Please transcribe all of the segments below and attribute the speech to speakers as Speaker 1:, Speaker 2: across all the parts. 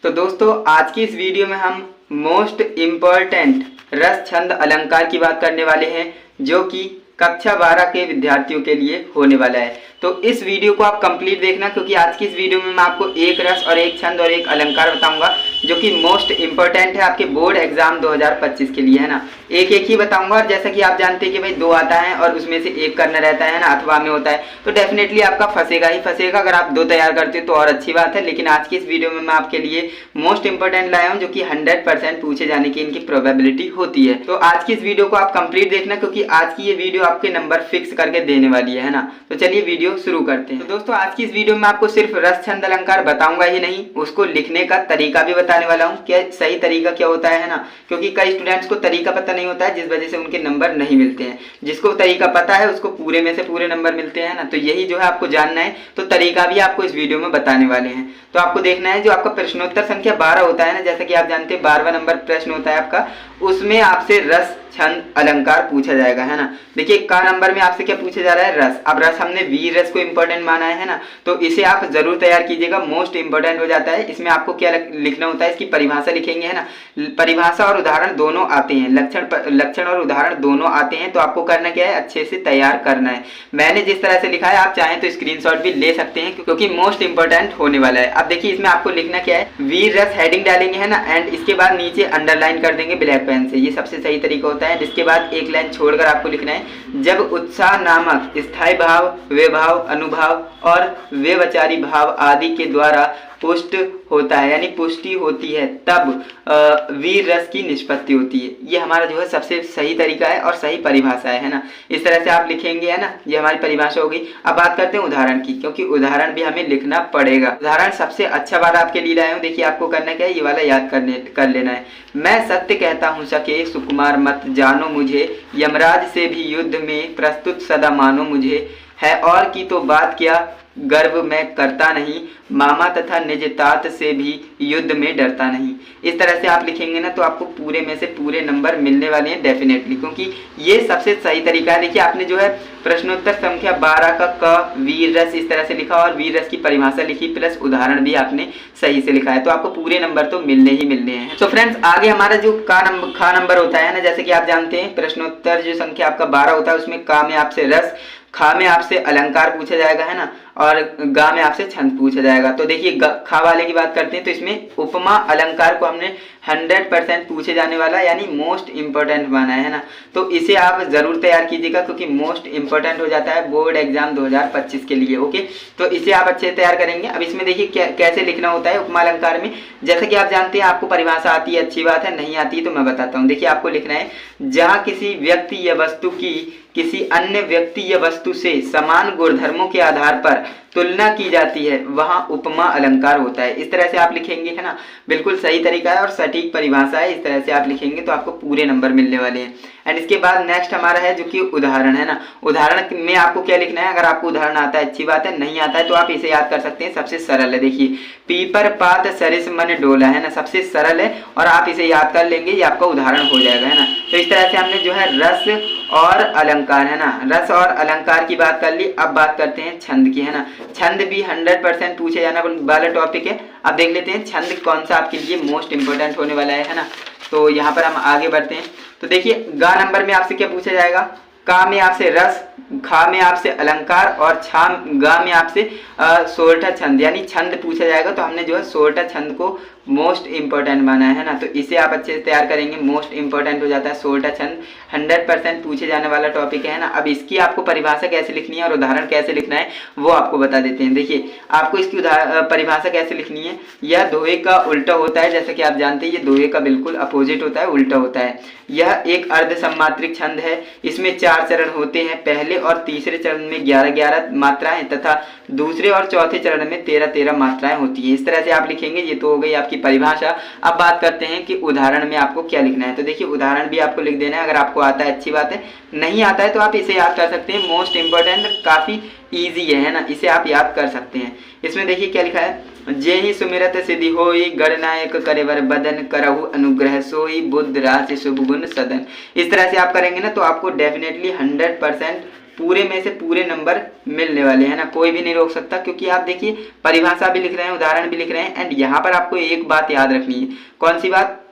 Speaker 1: तो दोस्तों आज की इस वीडियो में हम मोस्ट इम्पॉर्टेंट रस छंद अलंकार की बात करने वाले हैं, जो कि कक्षा 12 के विद्यार्थियों के लिए होने वाला है। तो इस वीडियो को आप कंप्लीट देखना, क्योंकि आज की इस वीडियो में मैं आपको एक रस और एक छंद और एक अलंकार बताऊंगा जो कि मोस्ट इम्पोर्टेंट है आपके बोर्ड एग्जाम 2025 के लिए, है ना। एक एक ही बताऊंगा, और जैसा कि आप जानते हैं कि भाई 2 आता है और उसमें से एक करना रहता है ना, अथवा में होता है, तो डेफिनेटली आपका फंसेगा ही फंसेगा। अगर आप 2 तैयार करते हो तो और अच्छी बात है, लेकिन आज की इस वीडियो में मैं आपके लिए मोस्ट इंपोर्टेंट लाया हूँ जो कि 100% पूछे जाने की इनकी प्रोबेबिलिटी होती है। तो आज की इस वीडियो को आप कंप्लीट देखना, क्योंकि आज की ये वीडियो आपके नंबर फिक्स करके देने वाली है ना। तो चलिए वीडियो शुरू करते हैं। तो दोस्तों आज की इस वीडियो में आपको सिर्फ रस छंद अलंकार बताऊंगा ही नहीं, उसको लिखने का तरीका भी बताने वाला हूँ, क्या सही तरीका क्या होता है ना। क्योंकि कई स्टूडेंट्स को तरीका पता नहीं होता है, जिस वजह से उनके नंबर नहीं मिलते हैं। जिसको तरीका पता है उसको पूरे में से पूरे नंबर मिलते हैं ना। तो यही जो है आपको जानना है, तो तरीका भी आपको इस वीडियो में बताने वाले हैं। तो आपको देखना है, जो आपका प्रश्नोत्तर संख्या 12 होता है ना, जैसा कि आप जानते हैं 12वां नंबर प्रश्न होता है आपका, उसमें आपसे रस छंद अलंकार पूछा जाएगा, है ना। देखिए का नंबर में आपसे क्या पूछा जा रहा है, रस। अब रस हमने वीर रस को इंपॉर्टेंट माना है ना, तो इसे आप जरूर तैयार कीजिएगा, मोस्ट इंपॉर्टेंट हो जाता है। इसमें आपको क्या लिखना होता है, इसकी परिभाषा लिखेंगे, है ना। परिभाषा और उदाहरण दोनों आते हैं, लक्षण और उदाहरण दोनों आते हैं। तो आपको करना क्या है, अच्छे से तैयार करना है। मैंने जिस तरह से लिखा है, आप चाहें तो स्क्रीनशॉट भी ले सकते हैं, क्योंकि मोस्ट इंपॉर्टेंट होने वाला है। अब देखिए इसमें आपको लिखना क्या है, वीर रस हेडिंग डालेंगे, है ना, एंड इसके बाद नीचे अंडरलाइन कर देंगे ब्लैक पेन से। ये सबसे सही तरीका होता है। जिसके बाद एक लाइन छोड़कर आपको लिखना है, जब उत्साह नामक स्थायी भाव, वे भाव, अनुभाव और वे वचारी भाव आदि के द्वारा पुष्ट होता है, यानी पुष्टि होती है, तब वीर रस की निष्पत्ति होती है। ये हमारा जो है सबसे सही तरीका है और सही परिभाषा है ना। इस तरह से आप लिखेंगे, है ना। ये हमारी परिभाषा होगी। अब बात करते हैं उदाहरण की, क्योंकि उदाहरण भी हमें लिखना पड़ेगा। उदाहरण सबसे अच्छा वाला आपके लिए लाया हूँ। देखिए आपको करना क्या है, ये वाला याद कर लेना है। मैं सत्य कहता हूँ सके सुकुमार मत जानो मुझे, यमराज से भी युद्ध में प्रस्तुत सदा मानो मुझे, है और की तो बात क्या गर्व मैं करता नहीं, मामा तथा निज तात से भी युद्ध में डरता नहीं। इस तरह से आप लिखेंगे ना, तो आपको पूरे में से पूरे नंबर मिलने वाले हैं डेफिनेटली, क्योंकि ये सबसे सही तरीका है। देखिए आपने जो है प्रश्नोत्तर संख्या 12 का क वीर रस इस तरह से लिखा, और वीर रस की परिभाषा लिखी, प्लस उदाहरण भी आपने सही से लिखा है, तो आपको पूरे नंबर तो मिलने ही मिलने हैं। तो फ्रेंड्स आगे हमारा जो खा नंबर होता है ना, जैसे कि आप जानते हैं प्रश्नोत्तर जो संख्या आपका 12 होता है, उसमें का में आपसे रस, खा में आपसे अलंकार पूछा जाएगा, है ना, और गा में आपसे छंद पूछा जाएगा। तो देखिए खा वाले की बात करते हैं, तो इसमें उपमा अलंकार को हमने 100% पूछे जाने वाला, यानी मोस्ट इंपॉर्टेंट माना है ना। तो इसे आप जरूर तैयार कीजिएगा, क्योंकि मोस्ट इंपॉर्टेंट हो जाता है बोर्ड एग्जाम 2025 के लिए। ओके, तो इसे आप अच्छे से तैयार करेंगे। अब इसमें देखिए कैसे लिखना होता है उपमा अलंकार में। जैसा कि आप जानते हैं, आपको परिभाषा आती है, अच्छी बात है, नहीं आती तो मैं बताता हूँ। देखिए आपको लिखना है, जहाँ किसी व्यक्ति या वस्तु की किसी अन्य व्यक्ति या वस्तु से समान गुणधर्मों के आधार पर तुलना की जाती है, वहां उपमा अलंकार होता है। इस तरह से आप लिखेंगे, है ना। बिल्कुल सही तरीका है और सटीक परिभाषा है। इस तरह से आप लिखेंगे तो आपको पूरे नंबर मिलने वाले हैं। एंड इसके बाद नेक्स्ट हमारा है जो कि उदाहरण, है ना। उदाहरण में आपको क्या लिखना है, अगर आपको उदाहरण आता है अच्छी बात है, नहीं आता है तो आप इसे याद कर सकते हैं, सबसे सरल है। देखिए पीपर पात सरिस मन डोला, है ना, सबसे सरल है और आप इसे याद कर लेंगे, ये आपका उदाहरण हो जाएगा, है ना। तो इस तरह से हमने जो है रस और अलंकार, है ना, रस और अलंकार की बात कर ली। अब बात करते हैं छंद की, है ना। छंद भी 100% पूछे जाने वाला टॉपिक है। अब देख लेते हैं छंद कौन सा आपके लिए मोस्ट इंपोर्टेंट होने वाला है ना। तो यहाँ पर हम आगे बढ़ते हैं। तो देखिए गा नंबर में आपसे क्या पूछा जाएगा, का में आपसे रस, खा में आपसे अलंकार और छा गा में आपसे सोरठा छंद, यानी छंद पूछा जाएगा। तो हमने जो है सोरठा छंद को मोस्ट इंपॉर्टेंट माना है ना। तो इसे आप अच्छे से तैयार करेंगे, मोस्ट इंपॉर्टेंट हो जाता है सोरठा छंद, 100% पूछे जाने वाला टॉपिक है ना। अब इसकी आपको परिभाषा कैसे लिखनी है और उदाहरण कैसे लिखना है वो आपको बता देते हैं। देखिए आपको इसकी परिभाषा कैसे लिखनी है, यह दोहे का उल्टा होता है। जैसा कि आप जानते हैं, ये दोहे का बिल्कुल अपोजिट होता है, उल्टा होता है। यह एक अर्ध सम्मात्रिक छंद है। इसमें 4 चरण होते हैं। पहले और तीसरे चरण में 11-11 मात्राएं तथा दूसरे और चौथे चरण में 13-13 मात्राएं होती है। इस तरह से आप लिखेंगे। ये तो हो गई आपकी परिभाषा। अब बात करते हैं कि उदाहरण में आपको क्या लिखना है। तो देखिए उदाहरण भी आपको लिख देना है। अगर आपको आता है अच्छी बात है, नहीं आता है तो आप इसे याद कर सकते हैं। मोस्ट इंपॉर्टेंट, काफी इजी है ना, इसे आप याद कर सकते हैं। इसमें देखिए क्या लिखा है, जे ही सुमिरत सिद्धि होई, गणनायक करेवर बदन, करहु अनुग्रह सोई, बुद्ध राशि शुभ गुण सदन। इस तरह से आप करेंगे ना, तो आपको डेफिनेटली 100% पूरे में से पूरे नंबर मिलने वाले हैं ना, कोई भी नहीं रोक सकता, क्योंकि आप देखिए परिभाषा भी लिख रहे हैं, उदाहरण भी लिख रहे हैं। एंड यहाँ पर आपको एक बात याद रखनी है। कौन सी बात?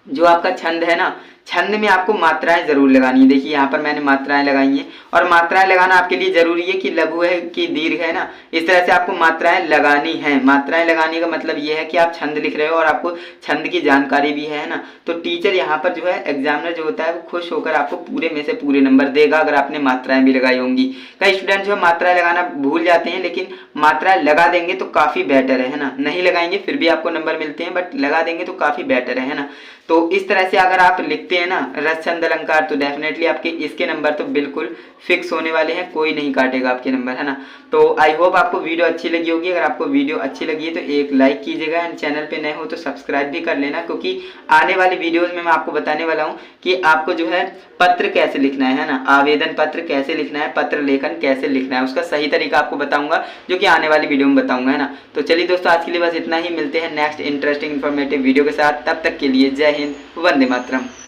Speaker 1: जो आपका छंद है ना, छंद में आपको मात्राएं जरूर लगानी है। देखिए यहाँ पर मैंने मात्राएं लगाई हैं, और मात्राएं लगाना आपके लिए जरूरी है कि लघु है कि दीर्घ है ना, इस तरह से आपको मात्राएं लगानी है। मात्राएं लगाने का मतलब ये है कि आप छंद लिख रहे हो और आपको छंद की जानकारी भी है ना, तो टीचर यहाँ पर जो है, एग्जामिनर जो होता है वो खुश होकर आपको पूरे में से पूरे नंबर देगा अगर आपने मात्राएं भी लगाई होंगी। कई स्टूडेंट जो है मात्राएं लगाना भूल जाते हैं, लेकिन मात्राएं लगा देंगे तो काफी बेटर है ना। नहीं लगाएंगे फिर भी आपको नंबर मिलते हैं, बट लगा देंगे तो काफी बेटर है ना। तो इस तरह से अगर आप लिखते हैं ना रस छंद अलंकार, तो डेफिनेटली आपके इसके नंबर तो बिल्कुल फिक्स होने वाले हैं, कोई नहीं काटेगा आपके नंबर, है ना। तो आई होप आपको वीडियो अच्छी लगी होगी। अगर आपको वीडियो अच्छी लगी है तो एक लाइक कीजिएगा, एंड चैनल पे नए हो तो सब्सक्राइब भी कर लेना, क्योंकि आने वाली वीडियोस में मैं आपको बताने वाला हूँ कि आपको जो है पत्र कैसे लिखना है ना, आवेदन पत्र कैसे लिखना है, पत्र लेखन कैसे लिखना है, उसका सही तरीका आपको बताऊंगा, जो कि आने वाली वीडियो में बताऊंगा, है ना। तो चलिए दोस्तों, आज के लिए बस इतना ही। मिलते हैं नेक्स्ट इंटरेस्टिंग इन्फॉर्मेटिव वीडियो के साथ। तब तक के लिए जय हिंद, वंदे मातरम।